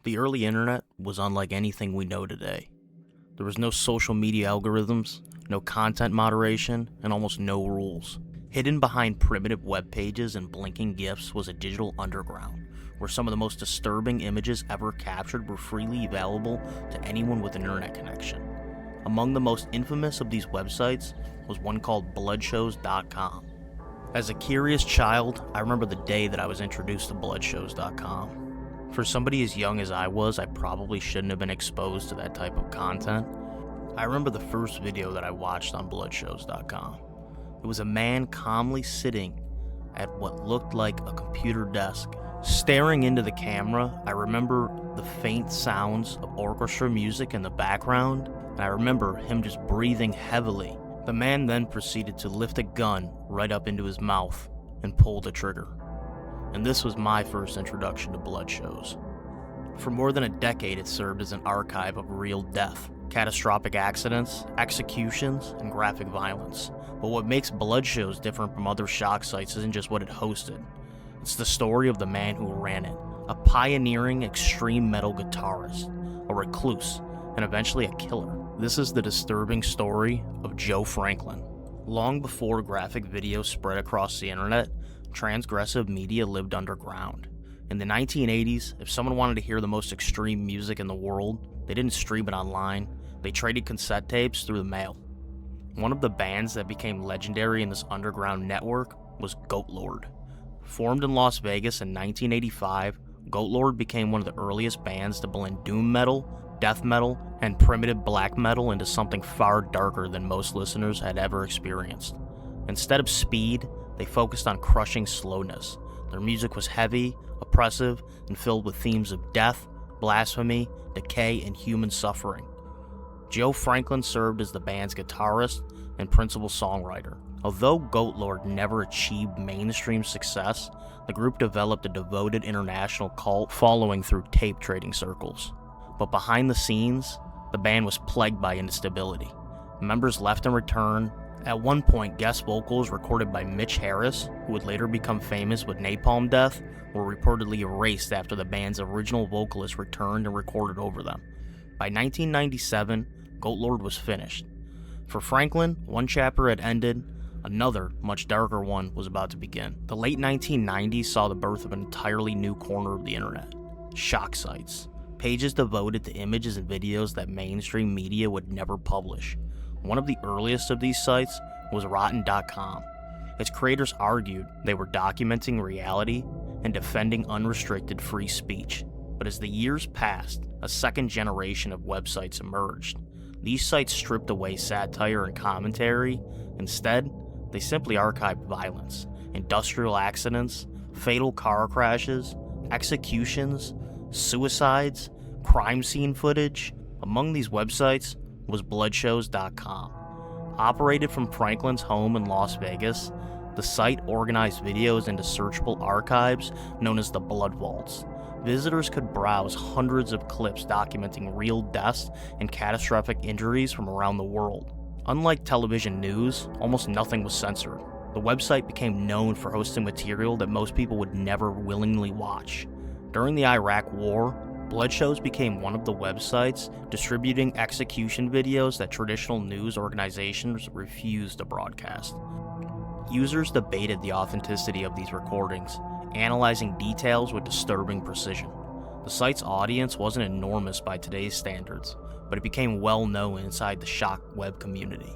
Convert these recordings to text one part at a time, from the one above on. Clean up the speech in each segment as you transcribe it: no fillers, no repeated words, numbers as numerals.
The early internet was unlike anything we know today. There was no social media algorithms, no content moderation, and almost no rules. Hidden behind primitive web pages and blinking GIFs was a digital underground, where some of the most disturbing images ever captured were freely available to anyone with an internet connection. Among the most infamous of these websites was one called bloodshows.com. As a curious child, I remember the day that I was introduced to bloodshows.com. For somebody as young as I was, I probably shouldn't have been exposed to that type of content. I remember the first video that I watched on bloodshows.com. It was a man calmly sitting at what looked like a computer desk. Staring into the camera, I remember the faint sounds of orchestra music in the background, and I remember him just breathing heavily. The man then proceeded to lift a gun right up into his mouth and pull the trigger. And this was my first introduction to blood shows. For more than a decade, it served as an archive of real death, catastrophic accidents, executions, and graphic violence. But what makes blood shows different from other shock sites isn't just what it hosted. It's the story of the man who ran it, a pioneering extreme metal guitarist, a recluse, and eventually a killer. This is the disturbing story of Joe Frankulin. Long before graphic video spread across the internet, transgressive media lived underground. In the 1980s, if someone wanted to hear the most extreme music in the world, they didn't stream it online, they traded cassette tapes through the mail. One of the bands that became legendary in this underground network was Goatlord. Formed in Las Vegas in 1985, Goatlord became one of the earliest bands to blend doom metal, death metal, and primitive black metal into something far darker than most listeners had ever experienced. Instead of speed, they focused on crushing slowness. Their music was heavy, oppressive, and filled with themes of death, blasphemy, decay, and human suffering. Joe Frankulin served as the band's guitarist and principal songwriter. Although Goatlord never achieved mainstream success, the group developed a devoted international cult following through tape trading circles. But behind the scenes, the band was plagued by instability. Members left and returned. At one point, guest vocals recorded by Mitch Harris, who would later become famous with Napalm Death, were reportedly erased after the band's original vocalist returned and recorded over them. By 1997, Goatlord was finished. For Frankulin, one chapter had ended, another, much darker one, was about to begin. The late 1990s saw the birth of an entirely new corner of the internet: shock sites. Pages devoted to images and videos that mainstream media would never publish. One of the earliest of these sites was rotten.com. Its creators argued they were documenting reality and defending unrestricted free speech. But as the years passed, a second generation of websites emerged. These sites stripped away satire and commentary. Instead, they simply archived violence, industrial accidents, fatal car crashes, executions, suicides, crime scene footage. Among these websites was bloodshows.com. Operated from Frankulin's home in Las Vegas, the site organized videos into searchable archives known as the Blood Vaults. Visitors could browse hundreds of clips documenting real deaths and catastrophic injuries from around the world. Unlike television news, almost nothing was censored. The website became known for hosting material that most people would never willingly watch. During the Iraq War, Blood Shows became one of the websites distributing execution videos that traditional news organizations refused to broadcast. Users debated the authenticity of these recordings, analyzing details with disturbing precision. The site's audience wasn't enormous by today's standards, but it became well known inside the shock web community.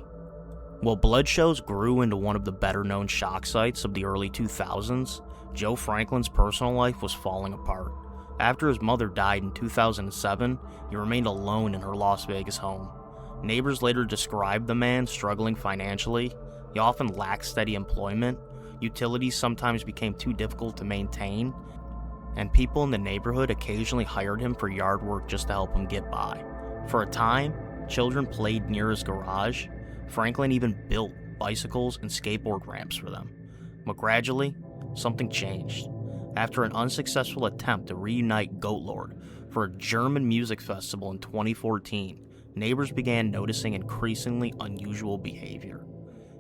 While Blood Shows grew into one of the better-known shock sites of the early 2000s, Joe Frankulin's personal life was falling apart. After his mother died in 2007, he remained alone in her Las Vegas home. Neighbors later described the man struggling financially. He often lacked steady employment, utilities sometimes became too difficult to maintain, and people in the neighborhood occasionally hired him for yard work just to help him get by. For a time, children played near his garage. Frankulin even built bicycles and skateboard ramps for them. But gradually, something changed. After an unsuccessful attempt to reunite Goatlord for a German music festival in 2014, neighbors began noticing increasingly unusual behavior.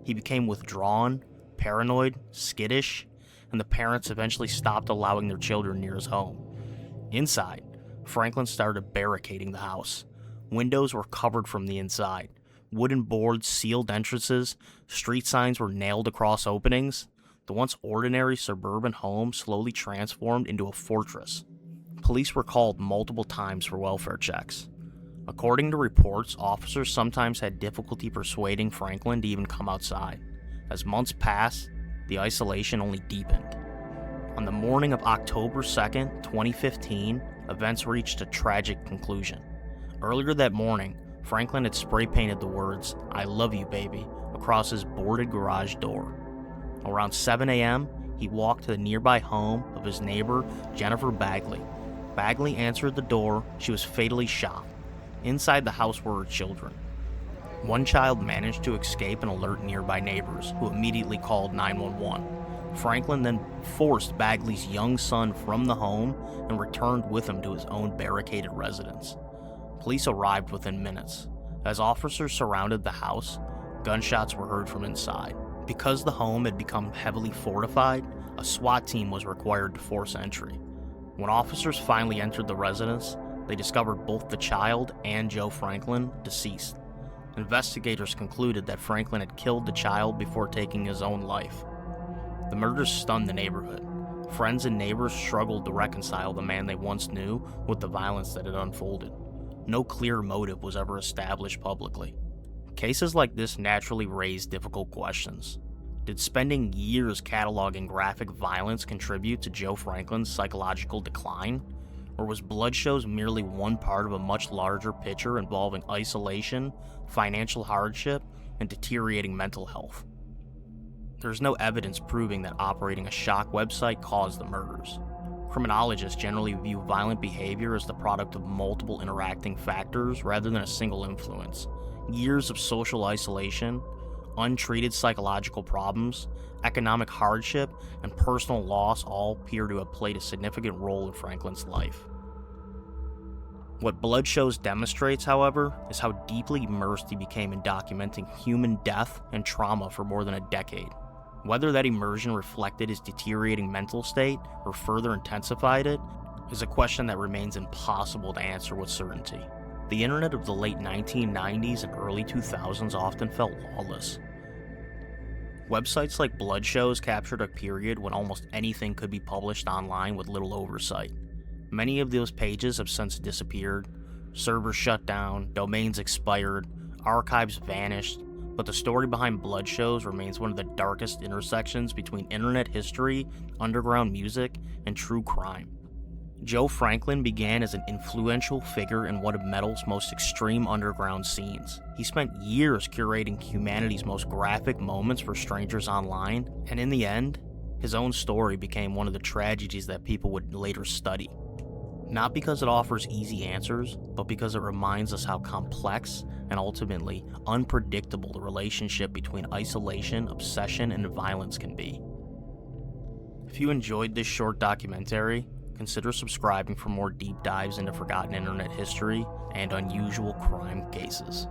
He became withdrawn, paranoid, skittish, and the parents eventually stopped allowing their children near his home. Inside, Franklin started barricading the house. Windows were covered from the inside. Wooden boards sealed entrances. Street signs were nailed across openings. The once ordinary suburban home slowly transformed into a fortress. Police were called multiple times for welfare checks. According to reports, officers sometimes had difficulty persuading Franklin to even come outside. As months passed, the isolation only deepened. On the morning of October 2nd, 2015, events reached a tragic conclusion. Earlier that morning, Franklin had spray painted the words, "I love you, baby," across his boarded garage door. Around 7 a.m., he walked to the nearby home of his neighbor, Jennifer Bagley. Bagley answered the door. She was fatally shot. Inside the house were her children. One child managed to escape and alert nearby neighbors, who immediately called 911. Franklin then forced Bagley's young son from the home and returned with him to his own barricaded residence. Police arrived within minutes. As officers surrounded the house, gunshots were heard from inside. Because the home had become heavily fortified, a SWAT team was required to force entry. When officers finally entered the residence, they discovered both the child and Joe Franklin deceased. Investigators concluded that Franklin had killed the child before taking his own life. The murders stunned the neighborhood. Friends and neighbors struggled to reconcile the man they once knew with the violence that had unfolded. No clear motive was ever established publicly. Cases like this naturally raise difficult questions. Did spending years cataloging graphic violence contribute to Joe Franklin's psychological decline? Or was blood shows merely one part of a much larger picture involving isolation, financial hardship, and deteriorating mental health? There's no evidence proving that operating a shock website caused the murders. Criminologists generally view violent behavior as the product of multiple interacting factors rather than a single influence. Years of social isolation, untreated psychological problems, economic hardship, and personal loss all appear to have played a significant role in Franklin's life. What Blood Shows demonstrates, however, is how deeply immersed he became in documenting human death and trauma for more than a decade. Whether that immersion reflected his deteriorating mental state or further intensified it is a question that remains impossible to answer with certainty. The internet of the late 1990s and early 2000s often felt lawless. Websites like Blood Shows captured a period when almost anything could be published online with little oversight. Many of those pages have since disappeared, servers shut down, domains expired, archives vanished, but the story behind Blood Shows remains one of the darkest intersections between internet history, underground music, and true crime. Joe Franklin began as an influential figure in one of metal's most extreme underground scenes. He spent years curating humanity's most graphic moments for strangers online, and in the end, his own story became one of the tragedies that people would later study. Not because it offers easy answers, but because it reminds us how complex and ultimately unpredictable the relationship between isolation, obsession, and violence can be. If you enjoyed this short documentary, consider subscribing for more deep dives into forgotten internet history and unusual crime cases.